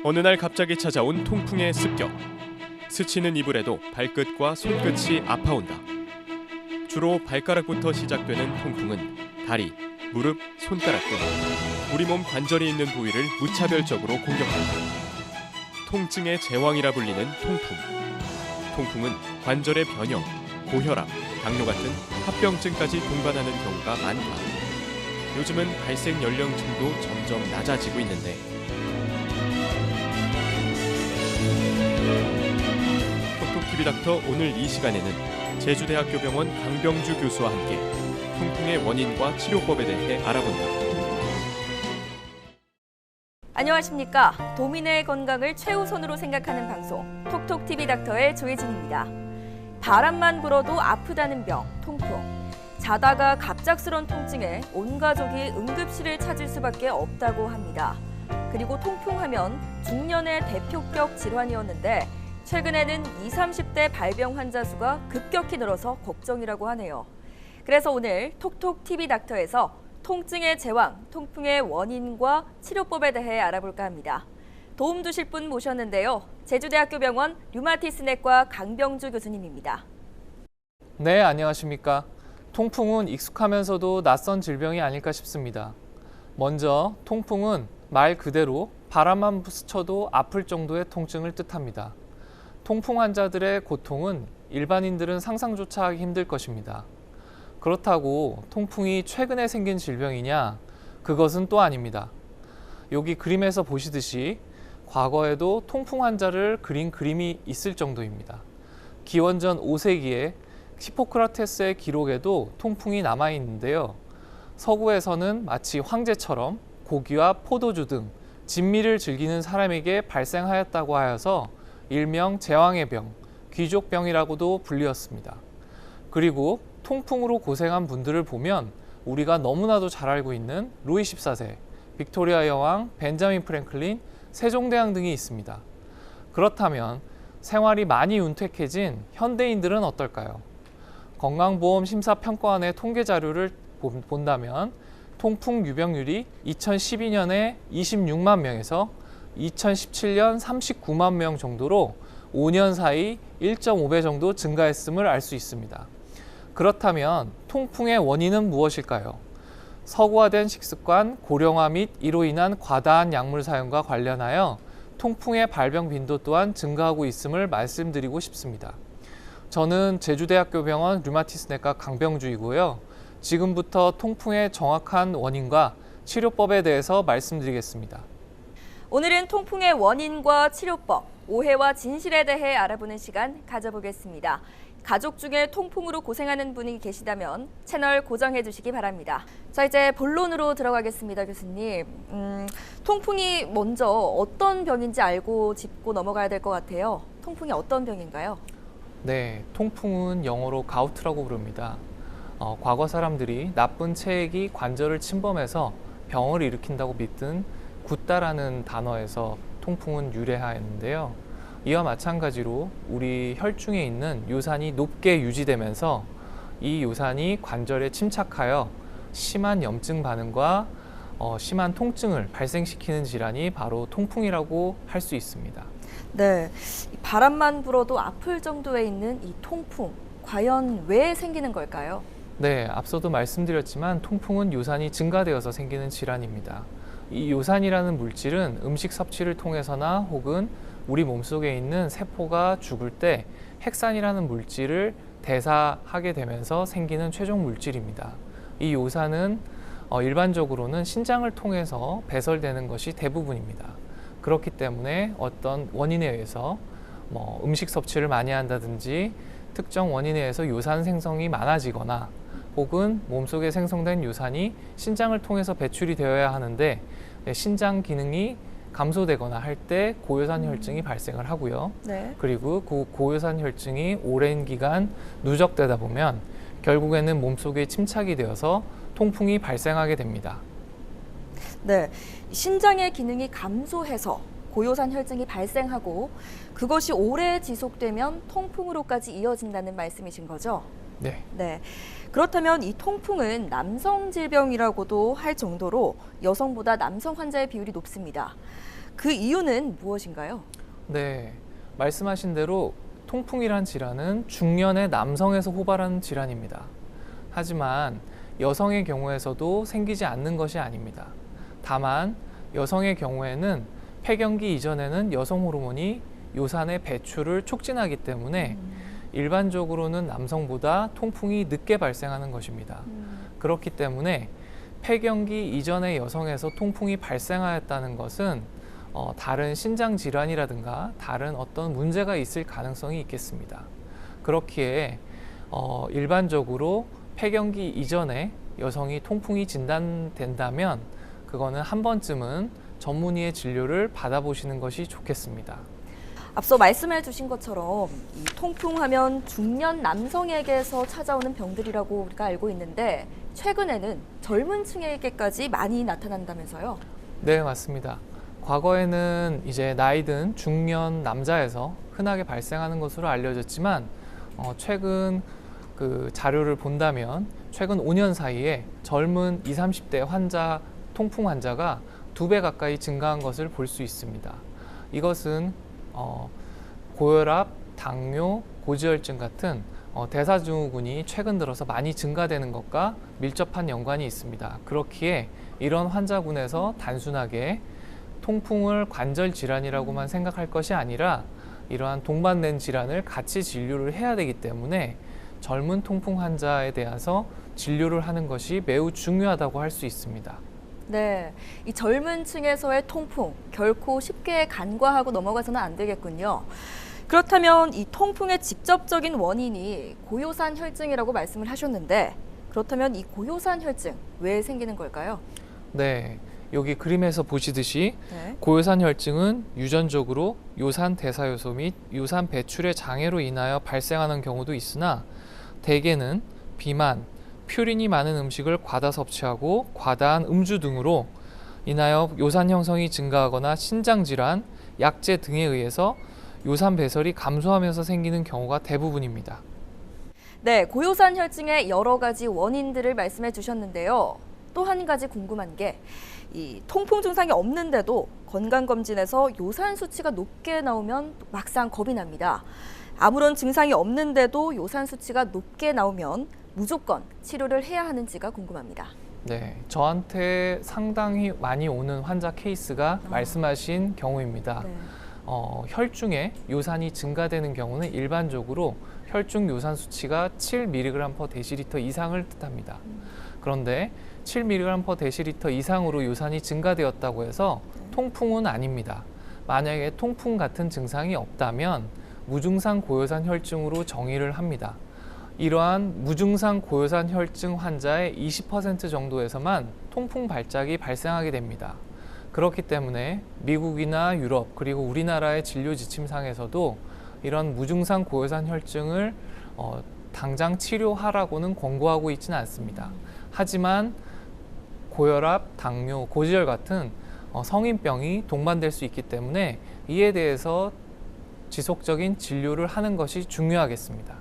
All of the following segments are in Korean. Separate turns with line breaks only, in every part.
어느 날 갑자기 찾아온 통풍의 습격. 스치는 이불에도 발끝과 손끝이 아파온다. 주로 발가락부터 시작되는 통풍은 다리, 무릎, 손가락 등 우리 몸 관절이 있는 부위를 무차별적으로 공격한다. 통증의 제왕이라 불리는 통풍. 통풍은 관절의 변형, 고혈압, 당뇨 같은 합병증까지 동반하는 경우가 많다. 요즘은 발생 연령층도 점점 낮아지고 있는데 톡톡TV 닥터 오늘 이 시간에는 제주대학교 병원 강병주 교수와 함께 통풍의 원인과 치료법에 대해 알아본다.
안녕하십니까. 도민의 건강을 최우선으로 생각하는 방송 톡톡TV 닥터의 조혜진입니다. 바람만 불어도 아프다는 병, 통풍. 자다가 갑작스런 통증에 온 가족이 응급실을 찾을 수밖에 없다고 합니다. 그리고 통풍하면 중년의 대표격 질환이었는데 최근에는 20, 30대 발병 환자 수가 급격히 늘어서 걱정이라고 하네요. 그래서 오늘 톡톡TV 닥터에서 통증의 제왕, 통풍의 원인과 치료법에 대해 알아볼까 합니다. 도움 주실 분 모셨는데요. 제주대학교 병원 류마티스내과 강병주 교수님입니다.
네, 안녕하십니까. 통풍은 익숙하면서도 낯선 질병이 아닐까 싶습니다. 먼저 통풍은 말 그대로 바람만 스쳐도 아플 정도의 통증을 뜻합니다. 통풍 환자들의 고통은 일반인들은 상상조차 하기 힘들 것입니다. 그렇다고 통풍이 최근에 생긴 질병이냐? 그것은 또 아닙니다. 여기 그림에서 보시듯이 과거에도 통풍 환자를 그린 그림이 있을 정도입니다. 기원전 5세기에 히포크라테스의 기록에도 통풍이 남아있는데요. 서구에서는 마치 황제처럼 고기와 포도주 등 진미를 즐기는 사람에게 발생하였다고 하여서 일명 제왕의 병, 귀족병이라고도 불리었습니다. 그리고 통풍으로 고생한 분들을 보면 우리가 너무나도 잘 알고 있는 루이 14세, 빅토리아 여왕, 벤자민 프랭클린, 세종대왕 등이 있습니다. 그렇다면 생활이 많이 윤택해진 현대인들은 어떨까요? 건강보험심사평가원의 통계 자료를 본다면 통풍 유병률이 2012년에 26만 명에서 2017년 39만 명 정도로 5년 사이 1.5배 정도 증가했음을 알 수 있습니다. 그렇다면 통풍의 원인은 무엇일까요? 서구화된 식습관, 고령화 및 이로 인한 과다한 약물 사용과 관련하여 통풍의 발병 빈도 또한 증가하고 있음을 말씀드리고 싶습니다. 저는 제주대학교 병원 류마티스내과 강병주이고요. 지금부터 통풍의 정확한 원인과 치료법에 대해서 말씀드리겠습니다.
오늘은 통풍의 원인과 치료법, 오해와 진실에 대해 알아보는 시간 가져보겠습니다. 가족 중에 통풍으로 고생하는 분이 계시다면 채널 고정해 주시기 바랍니다. 자, 이제 본론으로 들어가겠습니다, 교수님. 통풍이 먼저 어떤 병인지 알고 짚고 넘어가야 될 것 같아요. 통풍이 어떤 병인가요?
네, 통풍은 영어로 가우트라고 부릅니다. 과거 사람들이 나쁜 체액이 관절을 침범해서 병을 일으킨다고 믿던 굿다라는 단어에서 통풍은 유래하였는데요. 이와 마찬가지로 우리 혈중에 있는 요산이 높게 유지되면서 이 요산이 관절에 침착하여 심한 염증 반응과 심한 통증을 발생시키는 질환이 바로 통풍이라고 할 수 있습니다.
네, 바람만 불어도 아플 정도에 있는 이 통풍, 과연 왜 생기는 걸까요?
네, 앞서도 말씀드렸지만 통풍은 요산이 증가되어서 생기는 질환입니다. 이 요산이라는 물질은 음식 섭취를 통해서나 혹은 우리 몸속에 있는 세포가 죽을 때 핵산이라는 물질을 대사하게 되면서 생기는 최종 물질입니다. 이 요산은 일반적으로는 신장을 통해서 배설되는 것이 대부분입니다. 그렇기 때문에 어떤 원인에 의해서 음식 섭취를 많이 한다든지 특정 원인에 의해서 요산 생성이 많아지거나 혹은 몸속에 생성된 요산이 신장을 통해서 배출이 되어야 하는데 신장 기능이 감소되거나 할 때 고요산 혈증이 발생을 하고요.
네.
그리고 그 고요산 혈증이 오랜 기간 누적되다 보면 결국에는 몸속에 침착이 되어서 통풍이 발생하게 됩니다.
네, 신장의 기능이 감소해서 고요산 혈증이 발생하고 그것이 오래 지속되면 통풍으로까지 이어진다는 말씀이신 거죠?
네.
네. 그렇다면 이 통풍은 남성 질병이라고도 할 정도로 여성보다 남성 환자의 비율이 높습니다. 그 이유는 무엇인가요?
네. 말씀하신 대로 통풍이란 질환은 중년의 남성에서 호발하는 질환입니다. 하지만 여성의 경우에서도 생기지 않는 것이 아닙니다. 다만 여성의 경우에는 폐경기 이전에는 여성 호르몬이 요산의 배출을 촉진하기 때문에 일반적으로는 남성보다 통풍이 늦게 발생하는 것입니다. 그렇기 때문에 폐경기 이전의 여성에서 통풍이 발생하였다는 것은 다른 신장 질환이라든가 다른 어떤 문제가 있을 가능성이 있겠습니다. 그렇기에 일반적으로 폐경기 이전에 여성이 통풍이 진단된다면 그거는 한 번쯤은 전문의의 진료를 받아보시는 것이 좋겠습니다.
앞서 말씀해 주신 것처럼 이 통풍하면 중년 남성에게서 찾아오는 병들이라고 우리가 알고 있는데 최근에는 젊은 층에게까지 많이 나타난다면서요?
네, 맞습니다. 과거에는 이제 나이 든 중년 남자에서 흔하게 발생하는 것으로 알려졌지만 최근 그 자료를 본다면 최근 5년 사이에 젊은 20, 30대 환자, 통풍 환자가 2배 가까이 증가한 것을 볼 수 있습니다. 이것은 고혈압, 당뇨, 고지혈증 같은 대사증후군이 최근 들어서 많이 증가되는 것과 밀접한 연관이 있습니다. 그렇기에 이런 환자군에서 단순하게 통풍을 관절 질환이라고만 생각할 것이 아니라 이러한 동반된 질환을 같이 진료를 해야 되기 때문에 젊은 통풍 환자에 대해서 진료를 하는 것이 매우 중요하다고 할 수 있습니다.
네, 이 젊은 층에서의 통풍 결코 쉽게 간과하고 넘어가서는 안 되겠군요. 그렇다면 이 통풍의 직접적인 원인이 고요산 혈증이라고 말씀을 하셨는데 그렇다면 이 고요산 혈증 왜 생기는 걸까요?
네, 여기 그림에서 보시듯이
네.
고요산 혈증은 유전적으로 요산 대사효소 및 요산 배출의 장애로 인하여 발생하는 경우도 있으나 대개는 비만, 퓨린이 많은 음식을 과다 섭취하고 과다한 음주 등으로 인하여 요산 형성이 증가하거나 신장질환, 약제 등에 의해서 요산 배설이 감소하면서 생기는 경우가 대부분입니다.
네, 고요산 혈증의 여러 가지 원인들을 말씀해 주셨는데요. 또 한 가지 궁금한 게 이 통풍 증상이 없는데도 건강검진에서 요산 수치가 높게 나오면 막상 겁이 납니다. 아무런 증상이 없는데도 요산 수치가 높게 나오면 무조건 치료를 해야 하는지가 궁금합니다.
네, 저한테 상당히 많이 오는 환자 케이스가 말씀하신 경우입니다.
네.
혈중에 요산이 증가되는 경우는 일반적으로 혈중 요산 수치가 7mg/dL 이상을 뜻합니다. 그런데 7mg/dL 이상으로 요산이 증가되었다고 해서 통풍은 아닙니다. 만약에 통풍 같은 증상이 없다면 무증상 고요산 혈증으로 정의를 합니다. 이러한 무증상 고요산 혈증 환자의 20% 정도에서만 통풍 발작이 발생하게 됩니다. 그렇기 때문에 미국이나 유럽 그리고 우리나라의 진료 지침상에서도 이런 무증상 고요산 혈증을 당장 치료하라고는 권고하고 있지는 않습니다. 하지만 고혈압, 당뇨, 고지혈 같은 성인병이 동반될 수 있기 때문에 이에 대해서 지속적인 진료를 하는 것이 중요하겠습니다.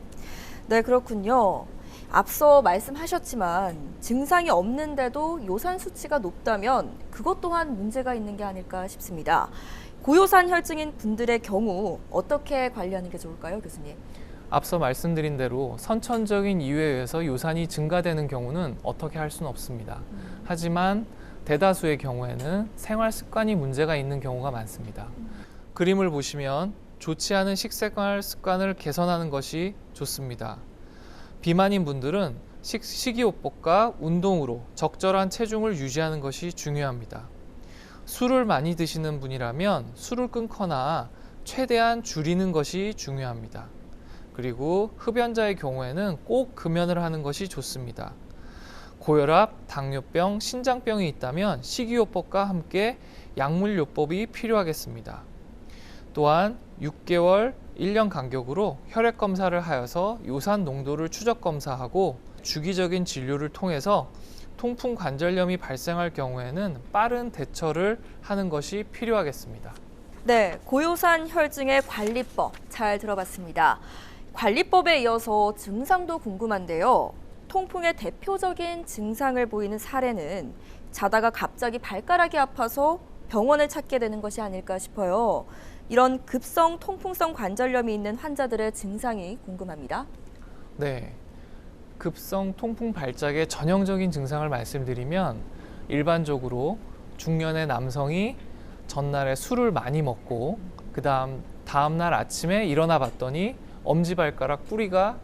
네, 그렇군요. 앞서 말씀하셨지만 증상이 없는데도 요산 수치가 높다면 그것 또한 문제가 있는 게 아닐까 싶습니다. 고요산 혈증인 분들의 경우 어떻게 관리하는 게 좋을까요, 교수님?
앞서 말씀드린 대로 선천적인 이유에 의해서 요산이 증가되는 경우는 어떻게 할 수는 없습니다. 하지만 대다수의 경우에는 생활 습관이 문제가 있는 경우가 많습니다. 그림을 보시면 좋지 않은 식생활 습관을 개선하는 것이 좋습니다. 비만인 분들은 식이요법과 운동으로 적절한 체중을 유지하는 것이 중요합니다. 술을 많이 드시는 분이라면 술을 끊거나 최대한 줄이는 것이 중요합니다. 그리고 흡연자의 경우에는 꼭 금연을 하는 것이 좋습니다. 고혈압, 당뇨병, 신장병이 있다면 식이요법과 함께 약물요법이 필요하겠습니다. 또한 6개월, 1년 간격으로 혈액 검사를 하여서 요산 농도를 추적 검사하고 주기적인 진료를 통해서 통풍 관절염이 발생할 경우에는 빠른 대처를 하는 것이 필요하겠습니다.
네, 고요산 혈증의 관리법 잘 들어봤습니다. 관리법에 이어서 증상도 궁금한데요. 통풍의 대표적인 증상을 보이는 사례는 자다가 갑자기 발가락이 아파서 병원을 찾게 되는 것이 아닐까 싶어요. 이런 급성 통풍성 관절염이 있는 환자들의 증상이 궁금합니다.
네, 급성 통풍 발작의 전형적인 증상을 말씀드리면 일반적으로 중년의 남성이 전날에 술을 많이 먹고 다음날 아침에 일어나 봤더니 엄지발가락 뿌리가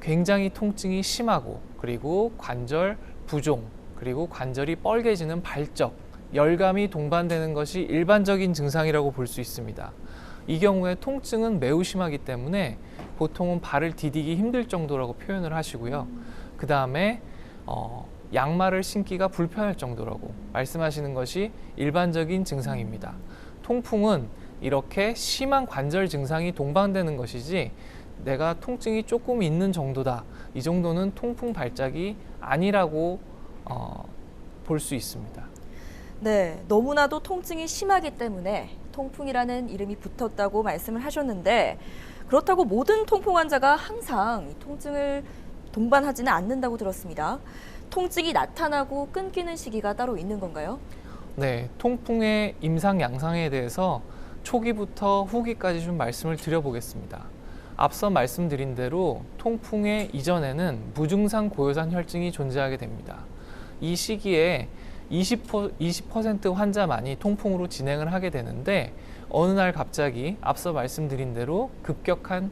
굉장히 통증이 심하고 그리고 관절 부종 그리고 관절이 뻘개지는 발적, 열감이 동반되는 것이 일반적인 증상이라고 볼 수 있습니다. 이 경우에 통증은 매우 심하기 때문에 보통은 발을 디디기 힘들 정도라고 표현을 하시고요. 그 다음에 양말을 신기가 불편할 정도라고 말씀하시는 것이 일반적인 증상입니다. 통풍은 이렇게 심한 관절 증상이 동반되는 것이지 내가 통증이 조금 있는 정도다. 이 정도는 통풍 발작이 아니라고 볼 수 있습니다.
네, 너무나도 통증이 심하기 때문에 통풍이라는 이름이 붙었다고 말씀을 하셨는데 그렇다고 모든 통풍 환자가 항상 이 통증을 동반하지는 않는다고 들었습니다. 통증이 나타나고 끊기는 시기가 따로 있는 건가요?
네, 통풍의 임상 양상에 대해서 초기부터 후기까지 좀 말씀을 드려보겠습니다. 앞서 말씀드린 대로 통풍의 이전에는 무증상 고요산 혈증이 존재하게 됩니다. 이 시기에 20% 환자만이 통풍으로 진행을 하게 되는데 어느 날 갑자기 앞서 말씀드린 대로 급격한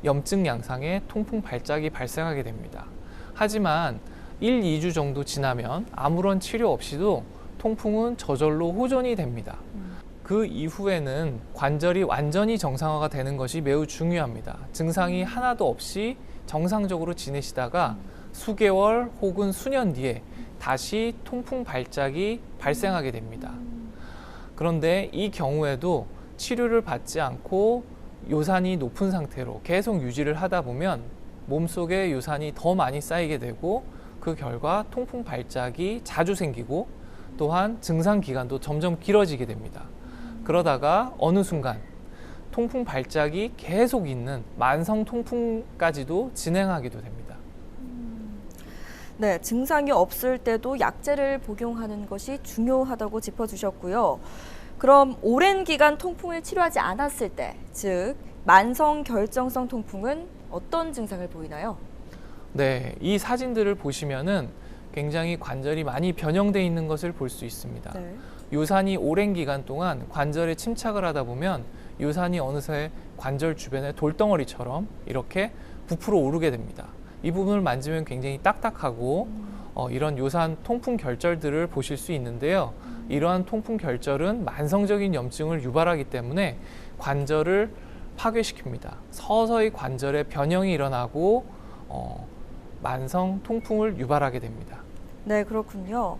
염증 양상의 통풍 발작이 발생하게 됩니다. 하지만 1, 2주 정도 지나면 아무런 치료 없이도 통풍은 저절로 호전이 됩니다. 그 이후에는 관절이 완전히 정상화가 되는 것이 매우 중요합니다. 증상이 하나도 없이 정상적으로 지내시다가 수개월 혹은 수년 뒤에 다시 통풍 발작이 발생하게 됩니다. 그런데 이 경우에도 치료를 받지 않고 요산이 높은 상태로 계속 유지를 하다 보면 몸속에 요산이 더 많이 쌓이게 되고 그 결과 통풍 발작이 자주 생기고 또한 증상 기간도 점점 길어지게 됩니다. 그러다가 어느 순간 통풍 발작이 계속 있는 만성 통풍까지도 진행하기도 됩니다.
네, 증상이 없을 때도 약제를 복용하는 것이 중요하다고 짚어주셨고요. 그럼 오랜 기간 통풍을 치료하지 않았을 때, 즉 만성 결정성 통풍은 어떤 증상을 보이나요?
네, 이 사진들을 보시면은 굉장히 관절이 많이 변형되어 있는 것을 볼 수 있습니다.
네.
요산이 오랜 기간 동안 관절에 침착을 하다 보면 요산이 어느새 관절 주변에 돌덩어리처럼 이렇게 부풀어 오르게 됩니다. 이 부분을 만지면 굉장히 딱딱하고 이런 요산 통풍 결절들을 보실 수 있는데요. 이러한 통풍 결절은 만성적인 염증을 유발하기 때문에 관절을 파괴시킵니다. 서서히 관절에 변형이 일어나고 만성 통풍을 유발하게 됩니다.
네, 그렇군요.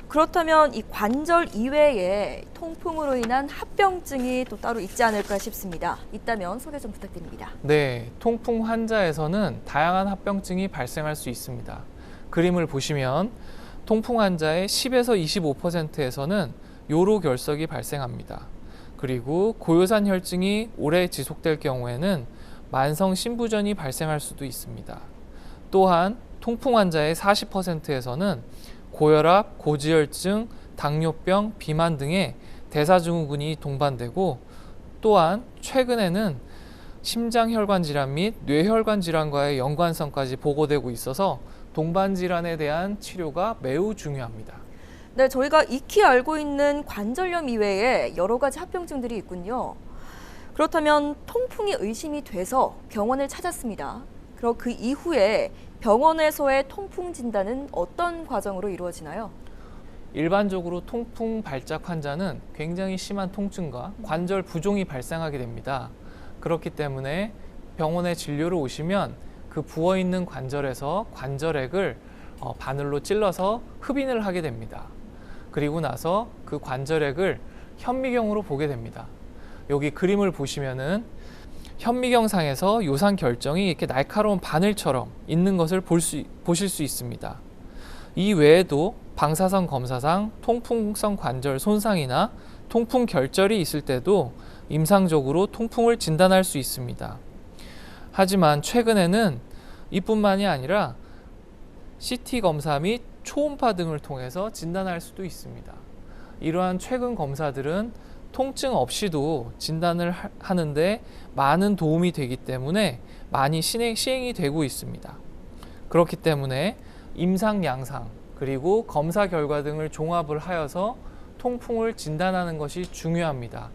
그렇다면 이 관절 이외에 통풍으로 인한 합병증이 또 따로 있지 않을까 싶습니다. 있다면 소개 좀 부탁드립니다.
네, 통풍 환자에서는 다양한 합병증이 발생할 수 있습니다. 그림을 보시면 통풍 환자의 10에서 25%에서는 요로 결석이 발생합니다. 그리고 고요산 혈증이 오래 지속될 경우에는 만성 심부전이 발생할 수도 있습니다. 또한 통풍 환자의 40%에서는 고혈압, 고지혈증, 당뇨병, 비만 등의 대사증후군이 동반되고 또한 최근에는 심장혈관 질환 및 뇌혈관 질환과의 연관성까지 보고되고 있어서 동반 질환에 대한 치료가 매우 중요합니다.
네, 저희가 익히 알고 있는 관절염 이외에 여러 가지 합병증들이 있군요. 그렇다면 통풍이 의심이 돼서 병원을 찾았습니다. 그럼 그 이후에 병원에서의 통풍 진단은 어떤 과정으로 이루어지나요?
일반적으로 통풍 발작 환자는 굉장히 심한 통증과 관절 부종이 발생하게 됩니다. 그렇기 때문에 병원에 진료를 오시면 그 부어있는 관절에서 관절액을 바늘로 찔러서 흡인을 하게 됩니다. 그리고 나서 그 관절액을 현미경으로 보게 됩니다. 여기 그림을 보시면은 현미경상에서 요산 결정이 이렇게 날카로운 바늘처럼 있는 것을 보실 수 있습니다. 이 외에도 방사선 검사상 통풍성 관절 손상이나 통풍 결절이 있을 때도 임상적으로 통풍을 진단할 수 있습니다. 하지만 최근에는 이뿐만이 아니라 CT 검사 및 초음파 등을 통해서 진단할 수도 있습니다. 이러한 최근 검사들은 통증 없이도 진단을 하는데 많은 도움이 되기 때문에 많이 시행이 되고 있습니다. 그렇기 때문에 임상, 양상, 그리고 검사 결과 등을 종합을 하여서 통풍을 진단하는 것이 중요합니다.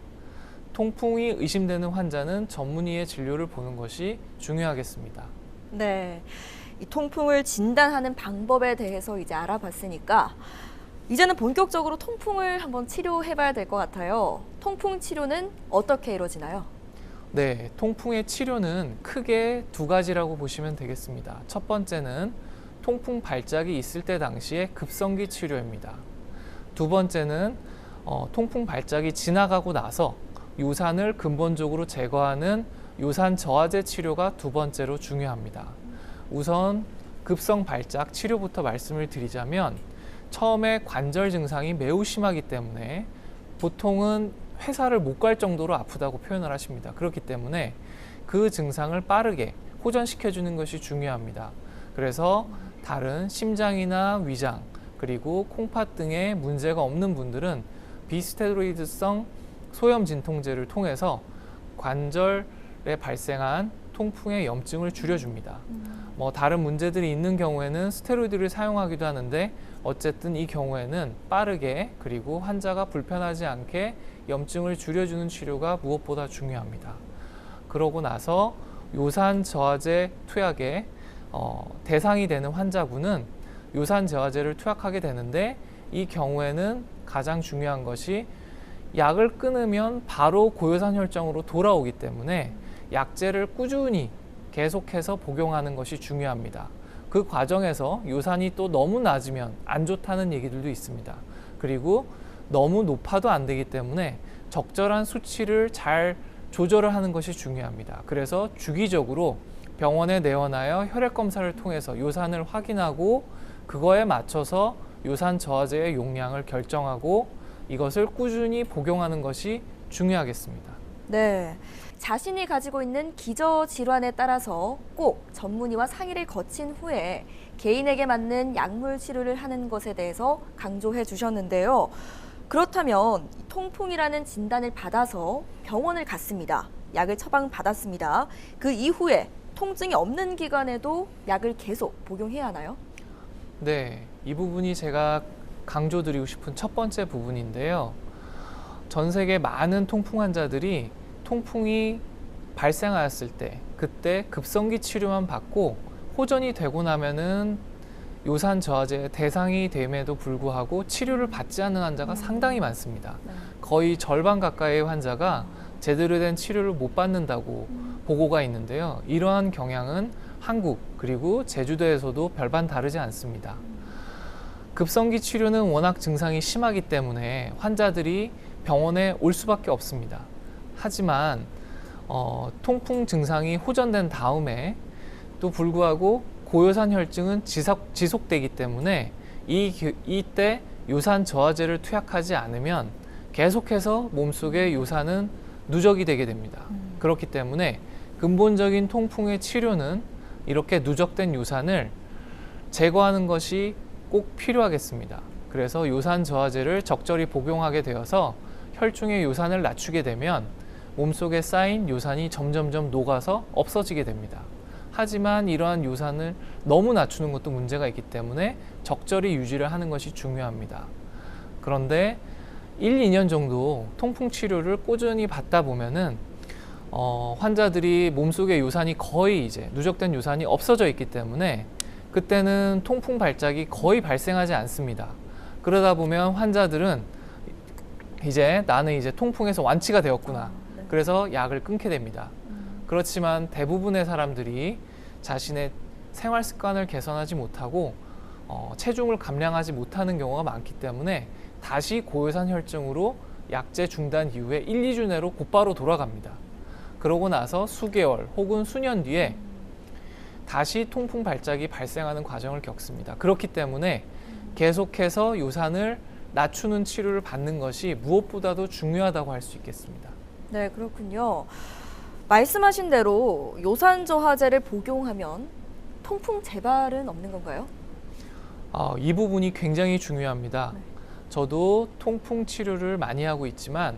통풍이 의심되는 환자는 전문의의 진료를 보는 것이 중요하겠습니다.
네, 이 통풍을 진단하는 방법에 대해서 이제 알아봤으니까 이제는 본격적으로 통풍을 한번 치료해봐야 될 것 같아요. 통풍 치료는 어떻게 이루어지나요?
네, 통풍의 치료는 크게 두 가지라고 보시면 되겠습니다. 첫 번째는 통풍 발작이 있을 때 당시의 급성기 치료입니다. 두 번째는 통풍 발작이 지나가고 나서 요산을 근본적으로 제거하는 요산 저하제 치료가 두 번째로 중요합니다. 우선 급성 발작 치료부터 말씀을 드리자면 처음에 관절 증상이 매우 심하기 때문에 보통은 회사를 못 갈 정도로 아프다고 표현을 하십니다. 그렇기 때문에 그 증상을 빠르게 호전시켜주는 것이 중요합니다. 그래서 다른 심장이나 위장 그리고 콩팥 등의 문제가 없는 분들은 비스테로이드성 소염 진통제를 통해서 관절에 발생한 통풍의 염증을 줄여줍니다. 다른 문제들이 있는 경우에는 스테로이드를 사용하기도 하는데 어쨌든 이 경우에는 빠르게 그리고 환자가 불편하지 않게 염증을 줄여주는 치료가 무엇보다 중요합니다. 그러고 나서 요산 저하제 투약의 대상이 되는 환자분은 요산 저하제를 투약하게 되는데 이 경우에는 가장 중요한 것이 약을 끊으면 바로 고요산 혈증으로 돌아오기 때문에 약제를 꾸준히 계속해서 복용하는 것이 중요합니다. 그 과정에서 요산이 또 너무 낮으면 안 좋다는 얘기들도 있습니다. 그리고 너무 높아도 안 되기 때문에 적절한 수치를 잘 조절을 하는 것이 중요합니다. 그래서 주기적으로 병원에 내원하여 혈액 검사를 통해서 요산을 확인하고 그거에 맞춰서 요산 저하제의 용량을 결정하고 이것을 꾸준히 복용하는 것이 중요하겠습니다.
네, 자신이 가지고 있는 기저질환에 따라서 꼭 전문의와 상의를 거친 후에 개인에게 맞는 약물 치료를 하는 것에 대해서 강조해 주셨는데요. 그렇다면 통풍이라는 진단을 받아서 병원을 갔습니다. 약을 처방받았습니다. 그 이후에 통증이 없는 기간에도 약을 계속 복용해야 하나요?
네, 이 부분이 제가 강조드리고 싶은 첫 번째 부분인데요. 전 세계 많은 통풍 환자들이 통풍이 발생하였을 때 그때 급성기 치료만 받고 호전이 되고 나면은 요산 저하제 대상이 됨에도 불구하고 치료를 받지 않는 환자가 상당히 많습니다. 거의 절반 가까이의 환자가 제대로 된 치료를 못 받는다고 보고가 있는데요. 이러한 경향은 한국 그리고 제주도에서도 별반 다르지 않습니다. 급성기 치료는 워낙 증상이 심하기 때문에 환자들이 병원에 올 수밖에 없습니다. 하지만 통풍 증상이 호전된 다음에 또 불구하고 고요산 혈증은 지속되기 때문에 이때 요산 저하제를 투약하지 않으면 계속해서 몸속의 요산은 누적이 되게 됩니다. 그렇기 때문에 근본적인 통풍의 치료는 이렇게 누적된 요산을 제거하는 것이 꼭 필요하겠습니다. 그래서 요산 저하제를 적절히 복용하게 되어서 혈중의 요산을 낮추게 되면 몸속에 쌓인 요산이 점점점 녹아서 없어지게 됩니다. 하지만 이러한 요산을 너무 낮추는 것도 문제가 있기 때문에 적절히 유지를 하는 것이 중요합니다. 그런데 1, 2년 정도 통풍 치료를 꾸준히 받다 보면은 환자들이 몸속의 요산이 거의 이제 누적된 요산이 없어져 있기 때문에 그때는 통풍 발작이 거의 발생하지 않습니다. 그러다 보면 환자들은 나는 이제 통풍에서 완치가 되었구나. 그래서 약을 끊게 됩니다. 그렇지만 대부분의 사람들이 자신의 생활 습관을 개선하지 못하고 체중을 감량하지 못하는 경우가 많기 때문에 다시 고요산 혈증으로 약제 중단 이후에 1, 2주 내로 곧바로 돌아갑니다. 그러고 나서 수개월 혹은 수년 뒤에 다시 통풍 발작이 발생하는 과정을 겪습니다. 그렇기 때문에 계속해서 요산을 낮추는 치료를 받는 것이 무엇보다도 중요하다고 할 수 있겠습니다.
네, 그렇군요. 말씀하신 대로 요산저하제를 복용하면 통풍 재발은 없는 건가요?
이 부분이 굉장히 중요합니다.
네.
저도 통풍 치료를 많이 하고 있지만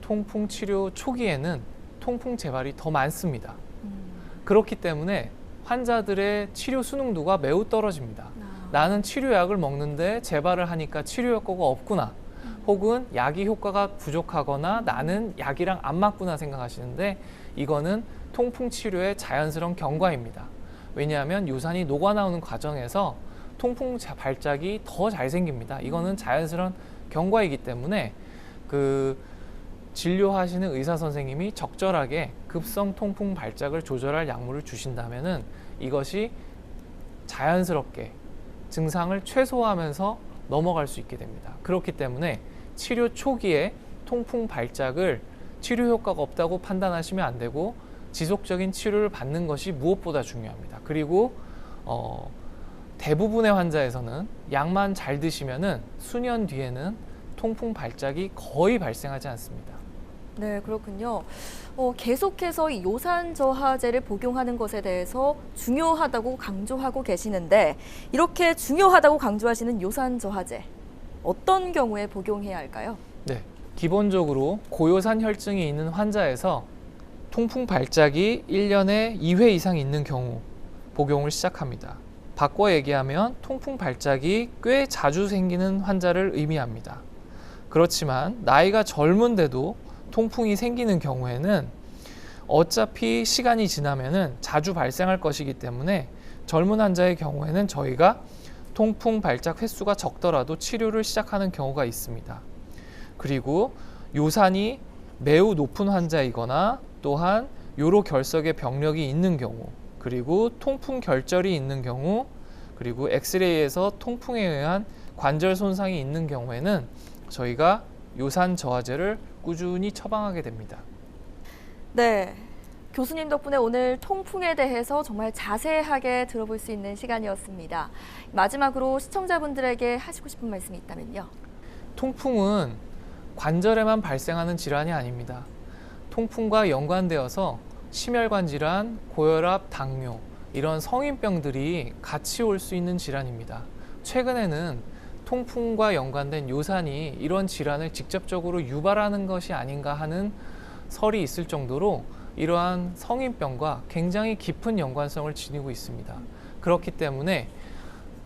통풍 치료 초기에는 통풍 재발이 더 많습니다. 그렇기 때문에 환자들의 치료 수능도가 매우 떨어집니다. 나는 치료약을 먹는데 재발을 하니까 치료 효과가 없구나. 혹은 약이 효과가 부족하거나 나는 약이랑 안 맞구나 생각하시는데 이거는 통풍 치료의 자연스러운 경과입니다. 왜냐하면 요산이 녹아나오는 과정에서 통풍 발작이 더 잘 생깁니다. 이거는 자연스러운 경과이기 때문에 진료하시는 의사 선생님이 적절하게 급성 통풍 발작을 조절할 약물을 주신다면은 이것이 자연스럽게 증상을 최소화하면서 넘어갈 수 있게 됩니다. 그렇기 때문에 치료 초기에 통풍 발작을 치료 효과가 없다고 판단하시면 안 되고 지속적인 치료를 받는 것이 무엇보다 중요합니다. 그리고 대부분의 환자에서는 약만 잘 드시면은 수년 뒤에는 통풍 발작이 거의 발생하지 않습니다.
네, 그렇군요. 계속해서 이 요산저하제를 복용하는 것에 대해서 중요하다고 강조하고 계시는데 이렇게 중요하다고 강조하시는 요산저하제 어떤 경우에 복용해야 할까요?
네, 기본적으로 고요산 혈증이 있는 환자에서 통풍 발작이 1년에 2회 이상 있는 경우 복용을 시작합니다. 바꿔 얘기하면 통풍 발작이 꽤 자주 생기는 환자를 의미합니다. 그렇지만 나이가 젊은데도 통풍이 생기는 경우에는 어차피 시간이 지나면은 자주 발생할 것이기 때문에 젊은 환자의 경우에는 저희가 통풍 발작 횟수가 적더라도 치료를 시작하는 경우가 있습니다. 그리고 요산이 매우 높은 환자이거나 또한 요로 결석의 병력이 있는 경우, 그리고 통풍 결절이 있는 경우, 그리고 엑스레이에서 통풍에 의한 관절 손상이 있는 경우에는 저희가 요산 저하제를 꾸준히 처방하게 됩니다.
네, 교수님 덕분에 오늘 통풍에 대해서 정말 자세하게 들어볼 수 있는 시간이었습니다. 마지막으로 시청자분들에게 하시고 싶은 말씀이 있다면요.
통풍은 관절에만 발생하는 질환이 아닙니다. 통풍과 연관되어서 심혈관 질환, 고혈압, 당뇨 이런 성인병들이 같이 올 수 있는 질환입니다. 최근에는 통풍과 연관된 요산이 이런 질환을 직접적으로 유발하는 것이 아닌가 하는 설이 있을 정도로 이러한 성인병과 굉장히 깊은 연관성을 지니고 있습니다. 그렇기 때문에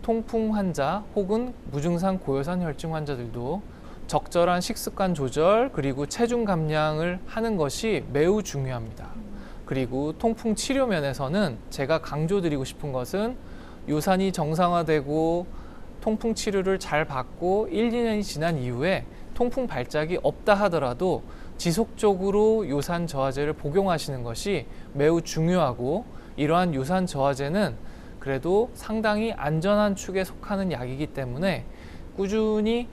통풍 환자 혹은 무증상 고요산 혈증 환자들도 적절한 식습관 조절 그리고 체중 감량을 하는 것이 매우 중요합니다. 그리고 통풍 치료 면에서는 제가 강조드리고 싶은 것은 요산이 정상화되고 통풍 치료를 잘 받고 1, 2년이 지난 이후에 통풍 발작이 없다 하더라도 지속적으로 요산 저하제를 복용하시는 것이 매우 중요하고 이러한 요산 저하제는 그래도 상당히 안전한 축에 속하는 약이기 때문에 꾸준히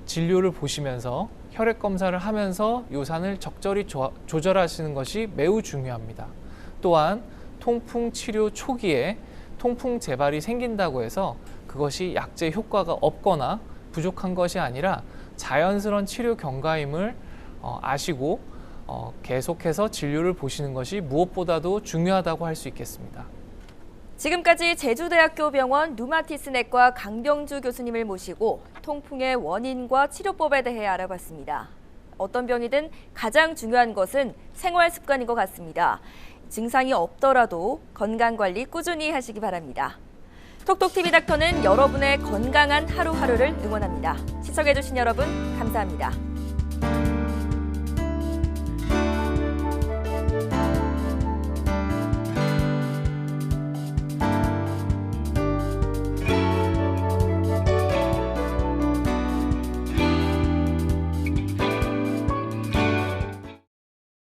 진료를 보시면서 혈액 검사를 하면서 요산을 적절히 조절하시는 것이 매우 중요합니다. 또한 통풍 치료 초기에 통풍 재발이 생긴다고 해서 그것이 약제 효과가 없거나 부족한 것이 아니라 자연스러운 치료 경과임을 아시고 계속해서 진료를 보시는 것이 무엇보다도 중요하다고 할 수 있겠습니다.
지금까지 제주대학교 병원 류마티스 내과 강병주 교수님을 모시고 통풍의 원인과 치료법에 대해 알아봤습니다. 어떤 병이든 가장 중요한 것은 생활 습관인 것 같습니다. 증상이 없더라도 건강관리 꾸준히 하시기 바랍니다. 톡톡TV 닥터는 여러분의 건강한 하루하루를 응원합니다. 시청해주신 여러분 감사합니다.